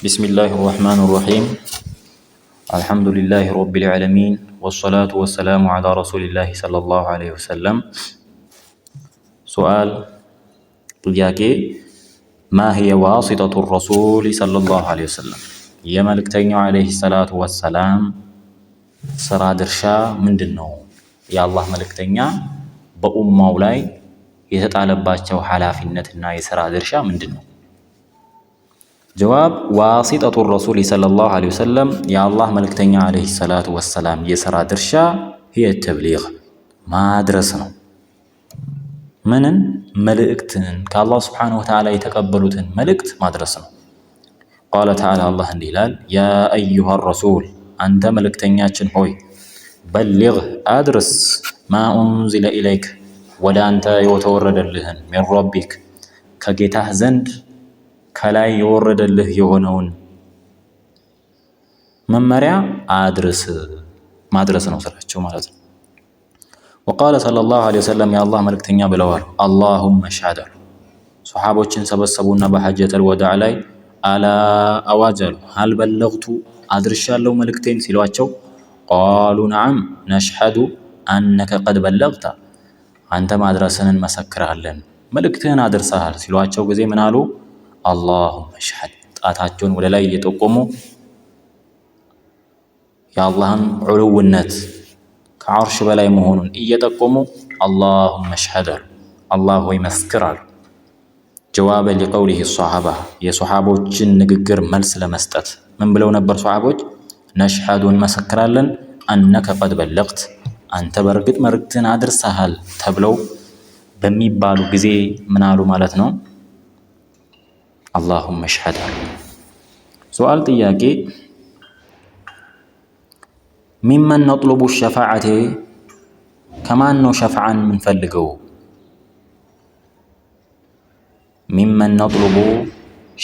بسم الله الرحمن الرحيم الحمد لله رب العالمين والصلاة والسلام على رسول الله صلى الله عليه وسلم. سؤال ጥያቄ ما هي واسطة الرسول صلى الله عليه وسلم የመልእክተኛው عليه الصلاة والسلام ስራ ድርሻ ምንድነው? የአላህ መልእክተኛ በኡማው ላይ የተጣለባቸው ኃላፊነትና የሥራ ድርሻ ምንድነው? جواب واسطة الرسول صلى الله عليه وسلم يا الله ملكتني عليه الصلاة والسلام يسرى درشا هي التبليغ ما درسنا منن ملئكتن كالله سبحانه وتعالى يتقبلوتن ملئكت ما درسنا. قال تعالى الله انديلال يا أيها الرسول أنت ملئكتنياتشن هوي بلغ أدرس ما أنزل إليك ولا أنت يتورد لهن من ربك كجيته زند ከላይ የወረደልህ የሆነውን መመሪያ ማድረስ ነው ስራቸው ማለት ነው። وقال صلى الله عليه وسلم يا الله መልእክተኛ ብለዋል اللهم اشهد ሱሐቦችን ሰበሰቡና በሐጀተል ወዳዕ ላይ አላ አዋጀሉ هل بلغت አድርሻለሁ መልእክቴን ሲሏቸው قالوا نعم نشهد انك قد بلغت አንተ ማድረስን እንመሰክራለን መልእክትህን አድርሰሃል ሲሏቸው ጊዜ ምን አሉ? اللهم اشهد ጣታቸውን ወደ ላይ እየጠቆሙ የአላህን ዑሉውነት ከዓርሽ በላይ መሆኑን እየጠቆሙ اللهم اشهد አላህ ሆይ መስክር አሉ። جواب لقوله الصحابة የሱሐቦችን ንግግር መልስ ለመስጠት ምን ብለው ነበር ሱሐቦች? نشهد እንመሰክራለን أنك قد بلغت አንተ በርግጥ መልእክትን አድርሰሃል ተብለው በሚባሉ ጊዜ ምን አሉ ማለት ነው? اللهم اشهد. سؤال ጥያቄ ممن نطلب الشفاعة كمان ነው ሸፍዓን ምንፈልገው? ممن نطلب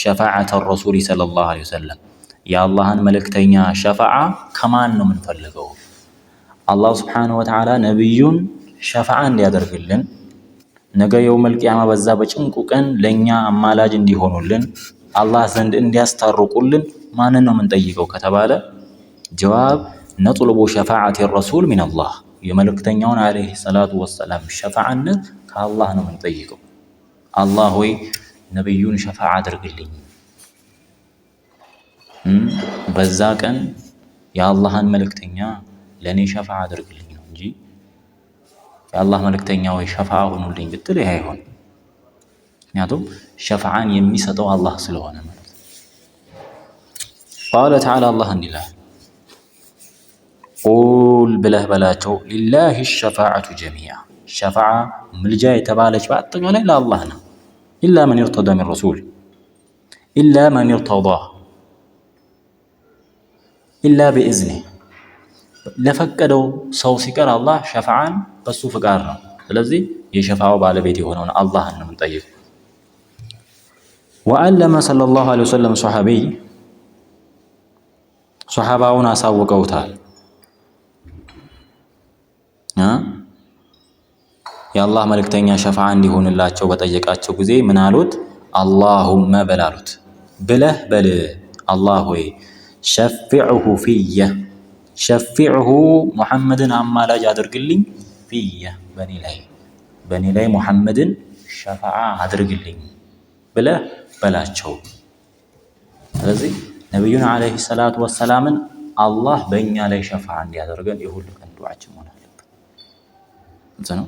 شفاعة الرسول صلى الله عليه وسلم የአላህን መልእክተኛ ሸፍዓ ከማን ነው ምንፈልገው? አላህ Subhanahu Wa Ta'ala ነብዩን ሸፍዓ እንዲያደርግልን ነገ የውመል ቂያማ በዛ በጭንቁ ቀን ለኛ አማላጅ እንዲሆኑልን አላህ ዘንድ እንዲያስታርቁልን ማንን ነው የምንጠይቀው ከተባለ ጀዋብ ነጥሉቡ ሸፋዓቲ الرسول من الله የመልእክተኛውን አለይሂ ሰላቱ ወሰላም ሸፋዓነት ከአላህ ነው የምንጠይቀው። አላህ ሆይ ነብዩን ሸፋዓ አድርግልኝ በዛ ቀን የአላህን መልእክተኛ ለኔ ሸፋዓ አድርግልኝ ነው እንጂ የአላህ መልእክተኛ ወይ ሸፋዓ ሆኑልኝ ብትል ይሄ አይሆን። ምክንያቱም ሸፋዓን የሚሰጠው አላህ ስለሆነ ማለት ነው። قال تعالى الله እንዲላል ቁል ብለህ በላቸው ሊላሂ الشفاعة جميعا ሸፋዓ ምልጃ የተባለች በአጠቃላይ ለአላህ ነው። ኢላ መን ይርተዳ ሚን ረሱል ኢላ መን ይርተዳ ኢላ ቢኢዝኒ ለፈቀደው ሰው ሲቀር አላህ ሸፋዓን በሱ ፍቃድ ነው። ስለዚህ የሸፋዓው ባለቤት የሆነውን አላህን ነው የምንጠይቀው። ወአለመ ሰለላሁ ዐለይሂ ወሰለም ሱሐባውን አሳውቀውታል። የአላህ መልእክተኛ ሸፋዓ እንዲሆንላቸው በጠየቃቸው ጊዜ ምን አሉት? አላሁመ በላሉት ብለህ በል አላህ ሆይ ሸፊዕሁ ፊየ ሸፊዕሁ ሙሐመድን አማላጅ አድርግልኝ ፊየ በኔ ላይ ሙሐመድን ሸፋዓ አድርግልኝ ብለህ በላቸው። ስለዚህ ነብዩን አለይሂ ሰላቱ ወሰላምን አላህ በእኛ ላይ ሸፋዓ እንዲያደርገን የሁሉ ቀን ዱዓችን መሆን አለበት። እንዘነው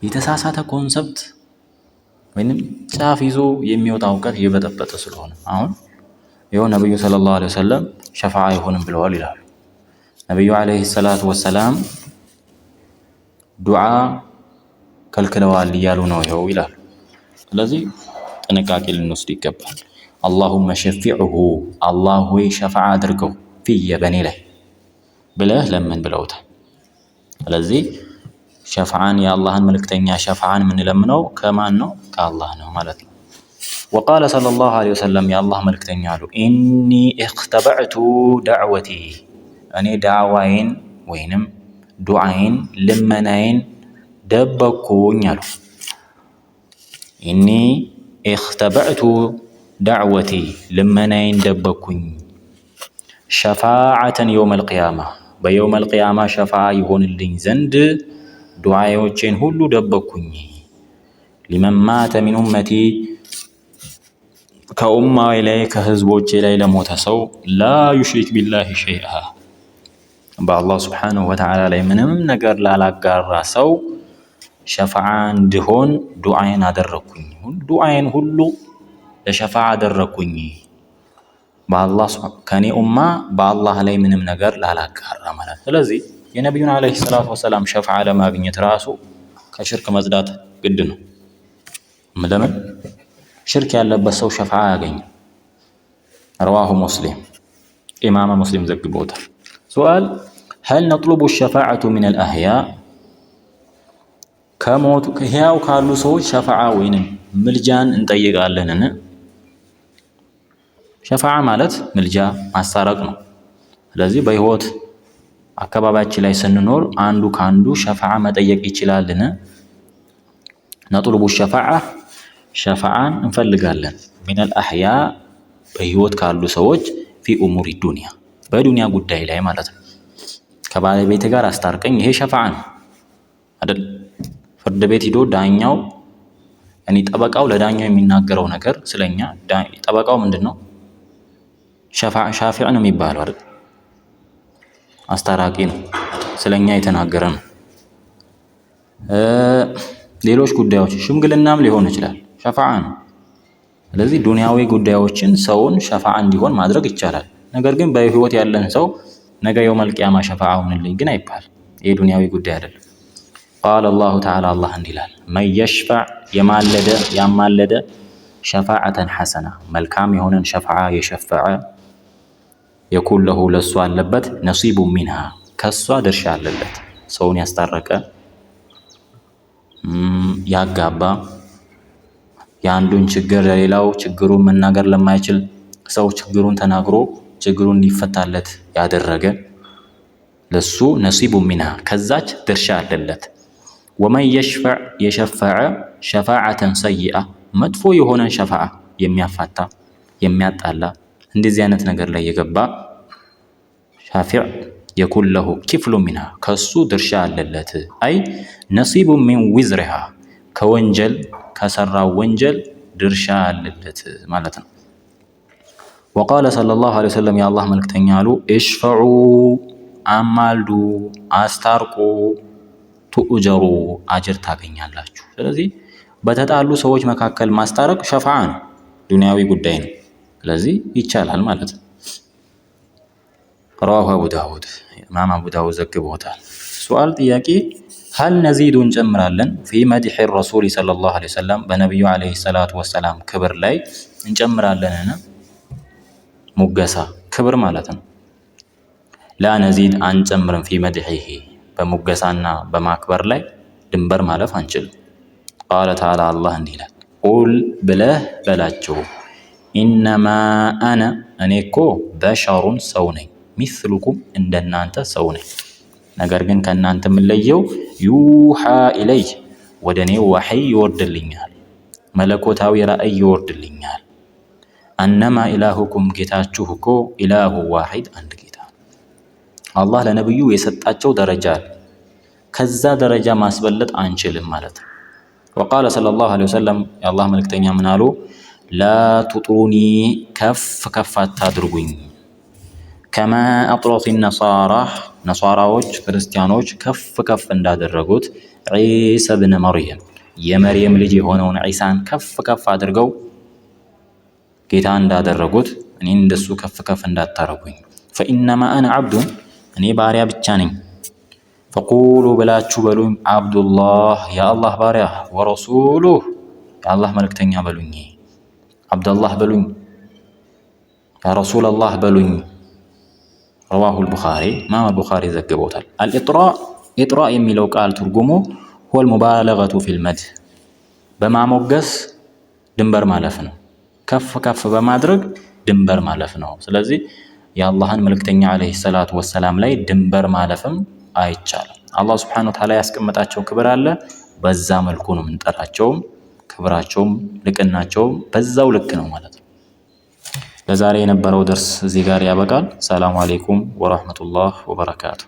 የተሳሳተ ኮንሰፕት ወይንም ጫፍ ይዞ የሚወጣ እውቀት እየበጠበጠ ስለሆነ አሁን ይኸው ነብዩ ሰለላሁ ዐለይሂ ወሰለም ሸፋዓ አይሆንም ብለዋል ይላሉ። ነብዩ አለይሂ ሰላቱ ወሰላም ዱዓ ከልክለዋል እያሉ ነው ይኸው ይላሉ። ስለዚህ ጥንቃቄ ልንወስድ ይገባል። اللهم شفعه አላህ ሆይ ሸፋዓ አድርገው ፊየ በኔ ላይ ብለህ ለምን ብለውታል። ስለዚህ ሸፋዓን የአላህን መልእክተኛ ሸፋዓን የምንለምነው ከማን ነው? ከአላህ ነው ማለት ነው። وقال صلى الله عليه وسلم يا الله ملكتني قالوا إني اختبعت دعوتي እኔ ዳዕዋዬን ወይንም ዱዓዬን ልመናዬን ደበኩኝ አሉ። ኢኒ اختبعت ዳዕወቲ ልመናዬን ደበኩኝ ሸፋዓተን የውመል ቂያማ በየውመል ቂያማ ሸፋዓ ይሆንልኝ ዘንድ ዱዓዎቼን ሁሉ ደበኩኝ። ሊመን ማተ ሚን ኡመቲ ከኡማዊ ላይ ከህዝቦቼ ላይ ለሞተ ሰው ላ ዩሽሪክ ቢላሂ ሸይአ በአላህ ስብሓንሁ ወተዓላ ላይ ምንም ነገር ላላጋራ ሰው ሸፋዓ እንድሆን ዱዓዬን አደረግኩኝ። ዱዓዬን ሁሉ ለሸፋዓ አደረግኩኝ ከኔ ኡማ በአላህ ላይ ምንም ነገር ላላጋራ ማለት። ስለዚህ የነቢዩን ዓለይሂ ሰላቱ ወሰላም ሸፋዓ ለማግኘት ራሱ ከሽርክ መጽዳት ግድ ነው። ለምን ሽርክ ያለበት ሰው ሸፋዓ አያገኝም። ረዋሁ ሙስሊም ኢማም ሙስሊም ዘግቦታል። ሱአል هل نطلب الشفاعة من الأحياء ከሞቱ ሕያው ካሉ ሰዎች ሸፋዓ ወይንም ምልጃን እንጠይቃለንን? ሸፋዓ ማለት ምልጃ ማስታረቅ ነው። ስለዚህ በህይወት አካባቢያችን ላይ ስንኖር አንዱ ካንዱ ሸፋዓ መጠየቅ ይችላልን? ነጥሉቡ ሸፋዓን እንፈልጋለን ሚነል አህያ በህይወት ካሉ ሰዎች ፊ ኡሙሪ ዱንያ በዱንያ ጉዳይ ላይ ማለት ነው። ከባለቤት ጋር አስታርቀኝ፣ ይሄ ሸፋዓ ነው አይደል? ፍርድ ቤት ሂዶ ዳኛው ጠበቃው ለዳኛው የሚናገረው ነገር ስለኛ ጠበቃው ምንድነው? ሻፊዕ ነው የሚባለው አይደል? አስታራቂ ነው፣ ስለኛ የተናገረ ነው። ሌሎች ጉዳዮች ሽምግልናም ሊሆን ይችላል፣ ሸፋዓ ነው። ስለዚህ ዱንያዊ ጉዳዮችን ሰውን ሸፋዓ እንዲሆን ማድረግ ይቻላል። ነገር ግን በህይወት ያለን ሰው ነገ የውመል ቂያማ ሸፋዓ ሁንልኝ ግን አይባል። ይሄ ዱንያዊ ጉዳይ አይደለም። ቃለ አላሁ ተዓላ አላህ እንዲህ ይላል፣ መን የሽፈዕ ያማለደ ሸፋዓተን ሐሰና መልካም የሆነን ሸፋዓ የሸፈዐ የኩን ለሁ ለሱ አለበት ነሲቡ ሚንሃ ከሷ ድርሻ አለለት። ሰውን ያስታረቀ ያጋባ የአንዱን ችግር ለሌላው ችግሩን መናገር ለማይችል ሰው ችግሩን ተናግሮ ችግሩን እንዲፈታለት ያደረገ ለሱ ነሲቡ ሚንሃ ከዛች ድርሻ አለለት። ወመን የሽፈዕ የሸፈዐ ሸፋዓተን ሰይአ መጥፎ የሆነን ሸፋዓ የሚያፋታ የሚያጣላ እንደዚህ አይነት ነገር ላይ የገባ ሻፊዕ የኩን ለሁ ኪፍሉ ሚንሃ ከሱ ድርሻ አለለት። አይ ነሲቡ ሚን ዊዝሪሃ ከወንጀል ከሰራው ወንጀል ድርሻ አለለት ማለት ነው። ወቃለ ሰለላሁ ዐለይሂ ወሰለም የአላህ መልክተኛ አሉ፣ እሽፈዑ አማልዱ አስታርቁ ቱእጀሩ አጅር ታገኛላችሁ። ስለዚህ በተጣሉ ሰዎች መካከል ማስታረቅ ሸፋዓ ነው፣ ዱንያዊ ጉዳይ ነው። ስለዚህ ይቻላል ማለት ነው። ረዋሁ አቡ ዳውድ ኢማም አቡ ዳውድ ዘግቦታል። ሱአል ጥያቄ ሀል ነዚዱ እንጨምራለን ፊ መድሒ ረሱል ሰለላሁ ዐለይሂ ወሰለም በነቢዩ ዐለይሂ ሰላቱ ወሰላም ክብር ላይ እንጨምራለንን? ሙገሳ ክብር ማለት ነው። ላ ነዚድ አንጨምርም ፊ መድሒሂ በሙገሳና በማክበር ላይ ድንበር ማለፍ አንችልም። ቃለ ተዓላ አላህ እንዲህ ይላል፣ ቁል ብለህ በላቸው ኢነማ አነ እኔ እኮ በሸሩን ሰው ነኝ፣ ሚስሉኩም እንደናንተ ሰው ነኝ። ነገር ግን ከእናንተ የምለየው ዩሓ ኢለይ ወደ እኔ ዋሕይ ይወርድልኛል፣ መለኮታዊ ራእይ ይወርድልኛል። አነማ ኢላሁኩም ጌታችሁ እኮ ኢላሁ ዋሒድ አንድ ጌታ። አላህ ለነብዩ የሰጣቸው ደረጃ ከዛ ደረጃ ማስበለጥ አንችልም ማለት ነው። ወቃለ ሰለላሁ ዐለይሂ ወሰለም የአላህ መልክተኛ ምን አሉ? ላ ቱጥሩኒ ከፍ ከፍ አታድርጉኝ፣ ከማ አጥረት ነሳራዎች ክርስቲያኖች ከፍ ከፍ እንዳደረጉት ዒሳ ብን መርየም የመርየም ልጅ የሆነውን ዒሳን ከፍ ከፍ አድርገው ጌታ እንዳደረጉት እኔን እንደሱ ከፍ ከፍ እንዳታረጉኝ። ፈኢነማ አነ ዓብዱን እኔ ባሪያ ብቻ ነኝ። ፈቁሉ ብላችሁ በሉኝ ዓብዱላህ የአላህ ባሪያ፣ ወረሱሉህ የአላህ መልክተኛ በሉኝ፣ ዓብደላህ በሉኝ፣ ያ ረሱለላህ በሉኝ። ረዋሁል ቡኻሪ ኢማም አልቡኻሪ ዘግበውታል። ኢጥራእ የሚለው ቃል ትርጉሙ ሁወል ሙባለገቱ ፊል መድህ በማሞገስ ድንበር ማለፍ ነው። ከፍ ከፍ በማድረግ ድንበር ማለፍ ነው። ስለዚህ የአላህን መልክተኛ ዐለይሂ ሰላቱ ወሰላም ላይ ድንበር ማለፍም አይቻልም። አላህ ሱብሓነሁ ወተዓላ ያስቀመጣቸው ክብር አለ። በዛ መልኩ ነው የምንጠራቸውም፣ ክብራቸውም ልቅናቸውም በዛው ልክ ነው ማለት ነው። ለዛሬ የነበረው ደርስ እዚህ ጋር ያበቃል። ሰላም አለይኩም ወራህመቱላህ ወበረካቱ።